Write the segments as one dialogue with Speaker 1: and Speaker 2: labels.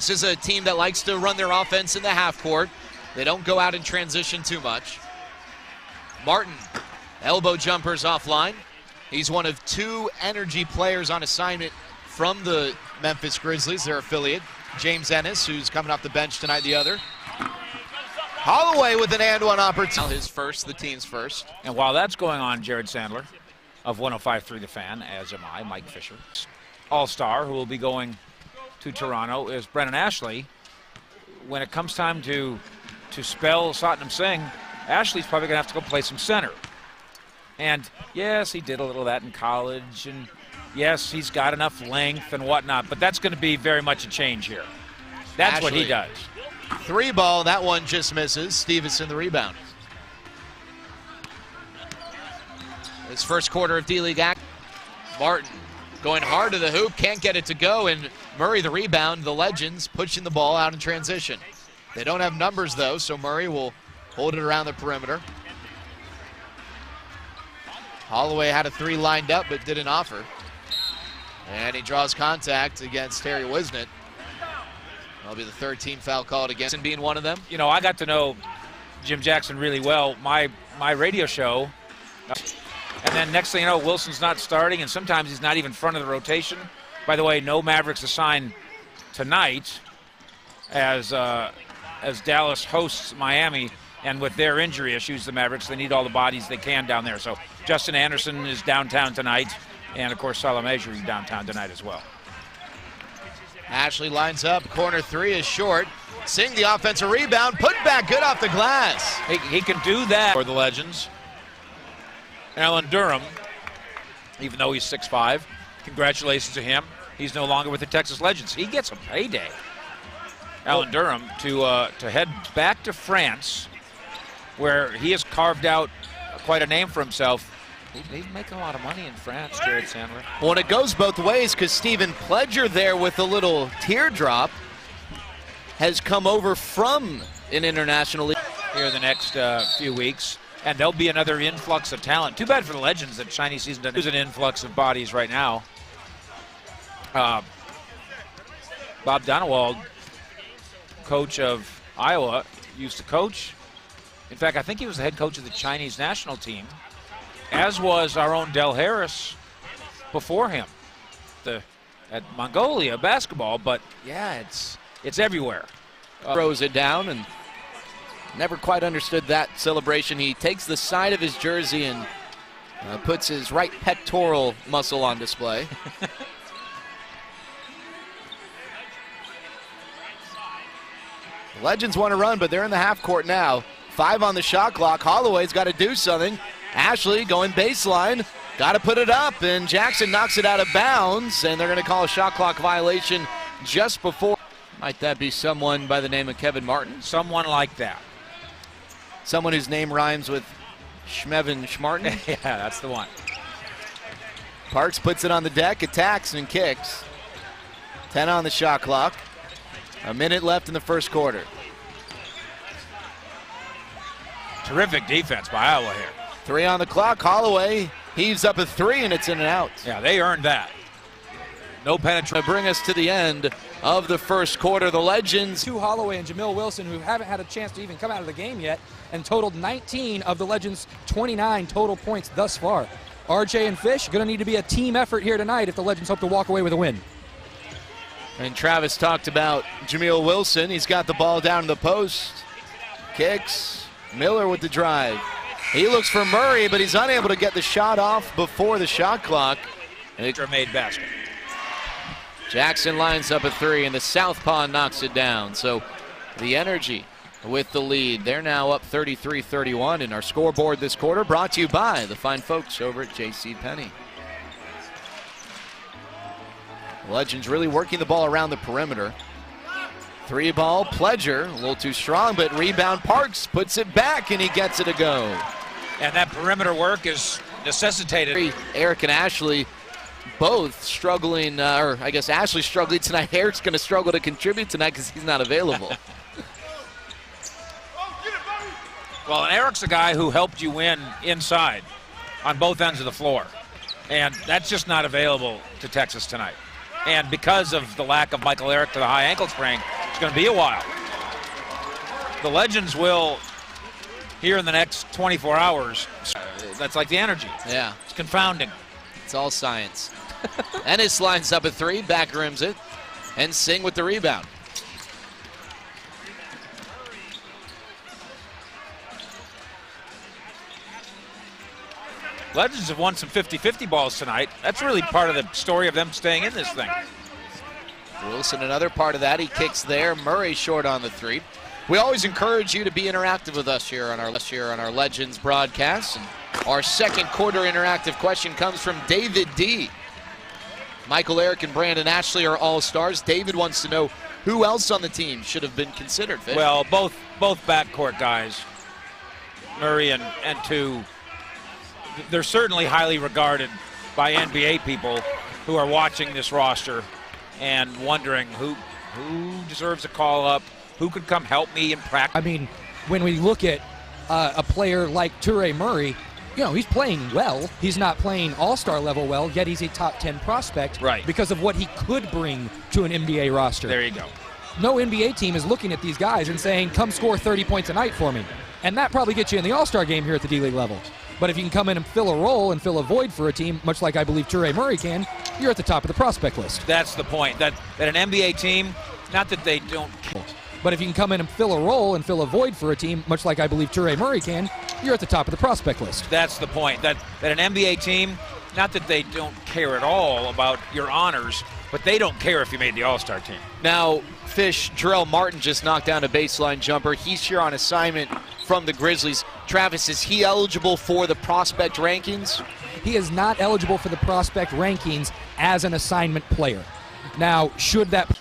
Speaker 1: This is a team that likes to run their offense in the half court. They don't go out in transition too much. Martin, elbow jumpers offline. He's one of 2 energy players on assignment from the Memphis Grizzlies, their affiliate. James Ennis, who's coming off the bench tonight, the other. Holloway with an and one opportunity. His first, the team's first.
Speaker 2: And while that's going on, Jared Sandler of 105.3 The Fan, as am I, Mike Fisher. All-star, who will be going to Toronto, is Brennan Ashley. When it comes time to spell Satnam Singh, Ashley's probably going to have to go play some center. And yes, he did a little of that in college, and yes, he's got enough length and whatnot, but that's going to be very much a change here. That's Ashley, what he does.
Speaker 1: 3 ball, that one just misses. Stevenson the rebound. His first quarter of D-League action. Martin going hard to the hoop, can't get it to go, and Murray the rebound. The Legends pushing the ball out in transition. They don't have numbers though, so Murray will hold it around the perimeter. Holloway had a 3 lined up but didn't offer. And he draws contact against Terry Wisnett. That'll be the 3rd team foul called against him, being one of them.
Speaker 2: You know, I got to know Jim Jackson really well. My radio show. And then next thing you know, Wilson's not starting, and sometimes he's not even front of the rotation. By the way, no Mavericks assigned tonight as Dallas hosts Miami. And with their injury issues, the Mavericks, they need all the bodies they can down there. So Justin Anderson is downtown tonight, and of course Salah Major is downtown tonight as well.
Speaker 1: Ashley lines up, corner 3 is short. Singh the offensive rebound, put back good off the glass.
Speaker 2: He can do that for the Legends. Alan Durham, even though he's 6'5", congratulations to him. He's no longer with the Texas Legends. He gets a payday. Alan Durham to head back to France, where he has carved out quite a name for himself. He's making a lot of money in France, Jared Sandler.
Speaker 1: Well, and it goes both ways, because Stephen Pledger there with a little teardrop has come over from an international league
Speaker 2: here in the next few weeks, and there'll be another influx of talent. Too bad for the Legends that Chinese season doesn't. There's an influx of bodies right now. Bob Donewald, coach of Iowa, used to coach. In fact, I think he was the head coach of the Chinese national team, as was our own Del Harris before him at Mongolia basketball. But yeah, it's everywhere.
Speaker 1: Throws it down, and never quite understood that celebration. He takes the side of his jersey and puts his right pectoral muscle on display. The Legends want to run, but they're in the half court now. 5 on the shot clock. Holloway's got to do something. Ashley going baseline. Got to put it up, and Jackson knocks it out of bounds, and they're going to call a shot clock violation just before. Might that be someone by the name of Kevin Martin?
Speaker 2: Someone like that.
Speaker 1: Someone whose name rhymes with Schmevin Schmartin?
Speaker 2: Yeah, that's the one.
Speaker 1: Parks puts it on the deck, attacks and kicks. 10 on the shot clock. A minute left in the first quarter.
Speaker 2: Terrific defense by Iowa here.
Speaker 1: 3 on the clock. Holloway heaves up a 3, and it's in and out.
Speaker 2: Yeah, they earned that. No penetration.
Speaker 1: Bring us to the end of the first quarter. The Legends.
Speaker 3: To Holloway and Jamil Wilson, who haven't had a chance to even come out of the game yet, and totaled 19 of the Legends' 29 total points thus far. RJ and Fish going to need to be a team effort here tonight if the Legends hope to walk away with a win.
Speaker 1: And Travis talked about Jamil Wilson. He's got the ball down to the post. Kicks. Miller with the drive. He looks for Murray, but he's unable to get the shot off before the shot clock.
Speaker 2: And it's a made basket.
Speaker 1: Jackson lines up a 3, and the southpaw knocks it down. So the Energy with the lead. They're now up 33-31 in our scoreboard this quarter, brought to you by the fine folks over at JCPenney. Legends really working the ball around the perimeter. 3 ball, Pledger, a little too strong, but rebound Parks puts it back, and he gets it to go.
Speaker 2: And that perimeter work is necessitated.
Speaker 1: Eric and Ashley both struggling, or I guess Ashley's struggling tonight. Eric's going to struggle to contribute tonight because he's not available.
Speaker 2: Well, and Eric's a guy who helped you win inside on both ends of the floor. And that's just not available to Texas tonight. And because of the lack of Michael Eric to the high ankle sprain, it's going to be a while. The Legends will, here in the next 24 hours, that's like the energy.
Speaker 1: Yeah.
Speaker 2: It's confounding.
Speaker 1: It's all science. Ennis lines up a three, back rims it, and Singh with the rebound.
Speaker 2: Legends have won some 50-50 balls tonight. That's really part of the story of them staying in this thing.
Speaker 1: Wilson, another part of that. He kicks there. Murray short on the three. We always encourage you to be interactive with us here on our Legends broadcast. And our second quarter interactive question comes from David D. Michael Eric and Brandon Ashley are all-stars. David wants to know who else on the team should have been considered. Fish?
Speaker 2: Well, both backcourt guys, Murray and two, they're certainly highly regarded by NBA people who are watching this roster and wondering who deserves a call-up, who could come help me in practice.
Speaker 3: I mean, when we look at a player like Toure Murray, you know, he's playing well. He's not playing all-star level well, yet he's a top 10 prospect because of what he could bring to an NBA roster.
Speaker 2: There you go.
Speaker 3: No NBA team is looking at these guys and saying, come score 30 points a night for me. And that probably gets you in the all-star game here at the D-League level. But if you can come in and fill a role and fill a void for a team, much like I believe Toure Murray can, you're at the top of the prospect list.
Speaker 2: That's the point, that an NBA team, not that they don't.
Speaker 3: But if you can come in and fill a role and fill a void for a team, much like I believe Toure Murray can, you're at the top of the prospect list.
Speaker 2: That's the point, that an NBA team, not that they don't care at all about your honors, but they don't care if you made the All-Star team.
Speaker 1: Now, Fish, Jarrell Martin just knocked down a baseline jumper. He's here on assignment from the Grizzlies. Travis, is he eligible for the prospect rankings?
Speaker 3: He is not eligible for the prospect rankings as an assignment player. Now, should that...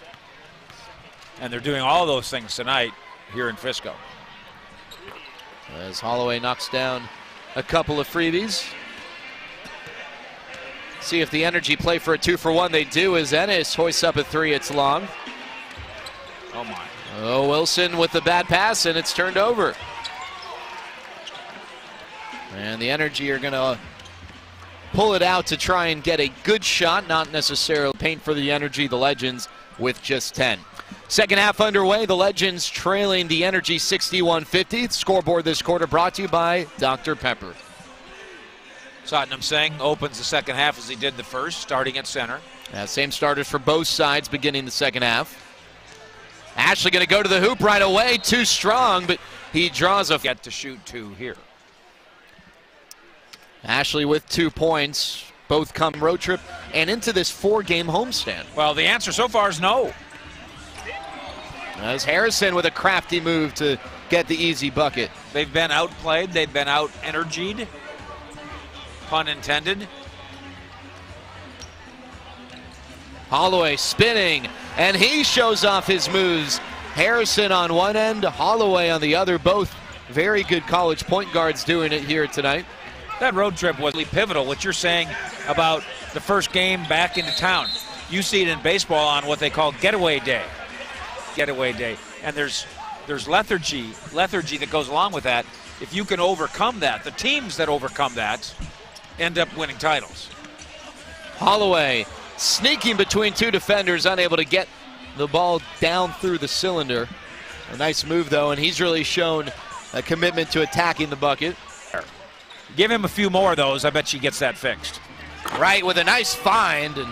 Speaker 2: And they're doing all those things tonight here in Frisco.
Speaker 1: As Holloway knocks down a couple of freebies. See if the Energy play for a 2-for-1. They do as Ennis hoists up a three. It's long.
Speaker 2: Oh, my.
Speaker 1: Oh, Wilson with the bad pass, and it's turned over. And the Energy are going to pull it out to try and get a good shot, not necessarily paint for the Energy, the Legends, with just 10. Second half underway, the Legends trailing the Energy 61-50. Scoreboard this quarter brought to you by Dr. Pepper.
Speaker 2: Satnam Singh opens the second half as he did the first, starting at center.
Speaker 1: Same starters for both sides beginning the second half. Ashley going to go to the hoop right away, too strong, but he draws a...
Speaker 2: Get to shoot two here.
Speaker 1: Ashley with 2 points, both come road trip and into this 4-game homestand.
Speaker 2: Well, the answer so far is no.
Speaker 1: As Harrison with a crafty move to get the easy bucket.
Speaker 2: They've been outplayed, they've been out-energied, pun intended.
Speaker 1: Holloway spinning, and he shows off his moves. Harrison on one end, Holloway on the other, both very good college point guards doing it here tonight.
Speaker 2: That road trip was pivotal, what you're saying about the first game back into town. You see it in baseball on what they call getaway day. Getaway day. And there's lethargy that goes along with that. If you can overcome that, the teams that overcome that end up winning titles.
Speaker 1: Holloway sneaking between two defenders, unable to get the ball down through the cylinder. A nice move, though, and he's really shown a commitment to attacking the bucket.
Speaker 2: Give him a few more of those. I bet she gets that fixed.
Speaker 1: Right, with a nice find, and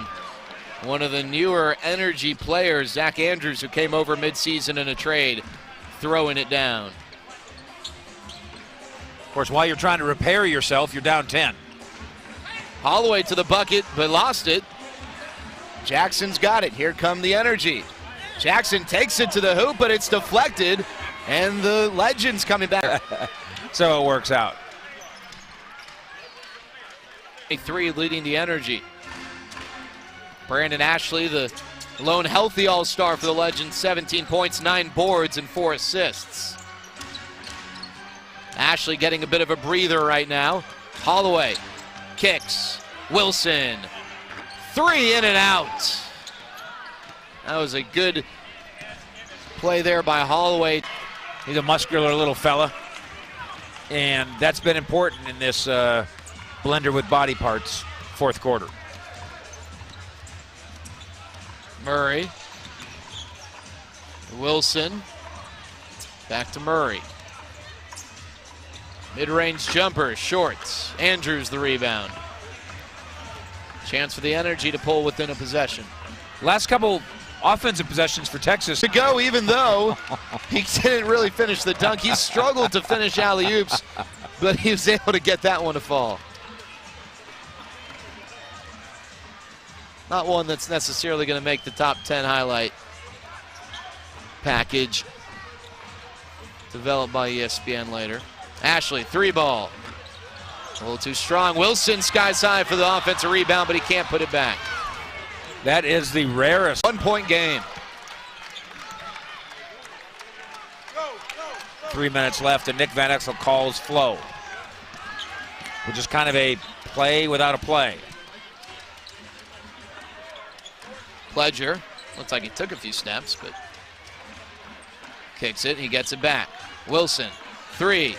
Speaker 1: one of the newer Energy players, Zach Andrews, who came over midseason in a trade, throwing it down.
Speaker 2: Of course, while you're trying to repair yourself, you're down 10.
Speaker 1: Holloway to the bucket, but lost it. Jackson's got it. Here come the Energy. Jackson takes it to the hoop, but it's deflected, and the Legends coming back.
Speaker 2: So it works out.
Speaker 1: A 3 leading the Energy. Brandon Ashley, the lone healthy all-star for the Legends, 17 points, 9 boards, and 4 assists. Ashley getting a bit of a breather right now. Holloway kicks. Wilson. 3 in and out. That was a good play there by Holloway.
Speaker 2: He's a muscular little fella, and that's been important in this blender with body parts fourth quarter.
Speaker 1: Murray. Wilson. Back to Murray. Mid-range jumper, shorts. Andrews the rebound. Chance for the Energy to pull within a possession.
Speaker 2: Last couple offensive possessions for Texas
Speaker 1: To go, even though he didn't really finish the dunk. He struggled to finish alley-oops, but he was able to get that one to fall. Not one that's necessarily going to make the top 10 highlight package developed by ESPN later. Ashley, 3-ball. A little too strong. Wilson skies high for the offensive rebound, but he can't put it back.
Speaker 2: That is the rarest.
Speaker 1: 1-point game.
Speaker 2: 3 minutes left, and Nick Van Exel calls flow, which is kind of a play without a play.
Speaker 1: Pledger, looks like he took a few steps, but kicks it, he gets it back. Wilson, 3,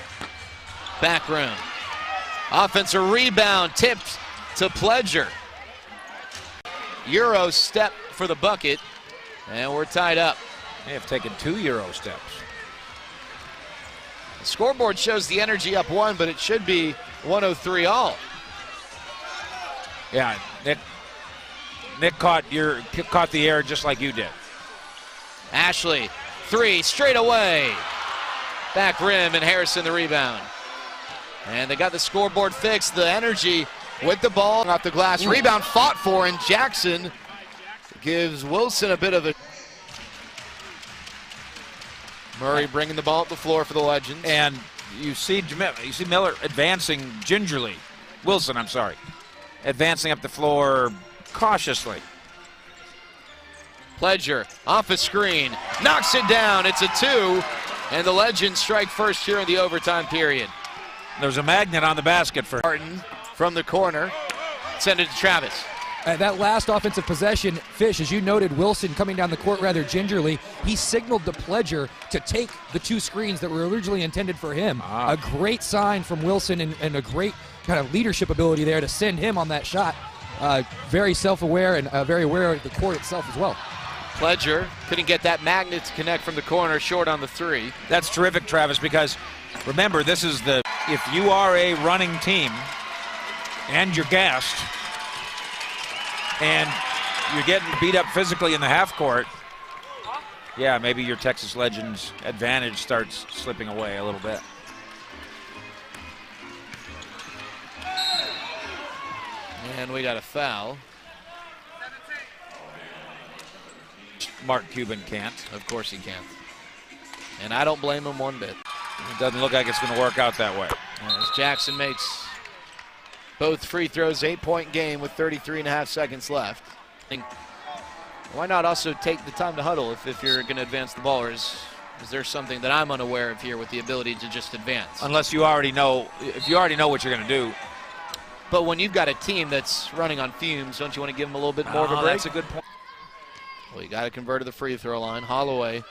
Speaker 1: back room. Offensive rebound, tipped to Pledger. Euro step for the bucket, and we're tied up.
Speaker 2: They have taken 2 Euro steps.
Speaker 1: The scoreboard shows the Energy up 1, but it should be 103 all.
Speaker 2: Yeah, Nick caught the air just like you did.
Speaker 1: Ashley, 3, straight away. Back rim, and Harrison the rebound. And they got the scoreboard fixed. The Energy with the ball off the glass. Rebound fought for, and Jackson gives Wilson a bit of a... Murray bringing the ball up the floor for the Legends.
Speaker 2: And you see Miller advancing gingerly. Wilson, I'm sorry. Advancing up the floor cautiously.
Speaker 1: Pledger off a screen, knocks it down. It's a 2, and the Legends strike first here in the overtime period.
Speaker 2: There's a magnet on the basket for
Speaker 1: Martin from the corner. Send it to Travis.
Speaker 3: That last offensive possession, Fish, as you noted, Wilson coming down the court rather gingerly. He signaled to Pledger to take the 2 screens that were originally intended for him. A great sign from Wilson and a great kind of leadership ability there to send him on that shot. Very self-aware and very aware of the court itself as well.
Speaker 1: Pledger couldn't get that magnet to connect from the corner, short on the 3.
Speaker 2: That's terrific, Travis, because remember, this is the, if you are a running team and you're gassed and you're getting beat up physically in the half court, yeah, maybe your Texas Legends advantage starts slipping away a little bit.
Speaker 1: And we got a foul.
Speaker 2: Mark Cuban can't.
Speaker 1: Of course he can't. And I don't blame him one bit.
Speaker 2: It doesn't look like it's going to work out that way.
Speaker 1: As Jackson makes both free throws, 8-point game with 33.5 seconds left. Why not also take the time to huddle if you're going to advance the ball? Or is there something that I'm unaware of here with the ability to just advance?
Speaker 2: Unless you already know, if you already know what you're going to do.
Speaker 1: But when you've got a team that's running on fumes, don't you want to give them a little bit more of a break?
Speaker 2: That's a good point.
Speaker 1: Well, you got to convert to the free throw line. Holloway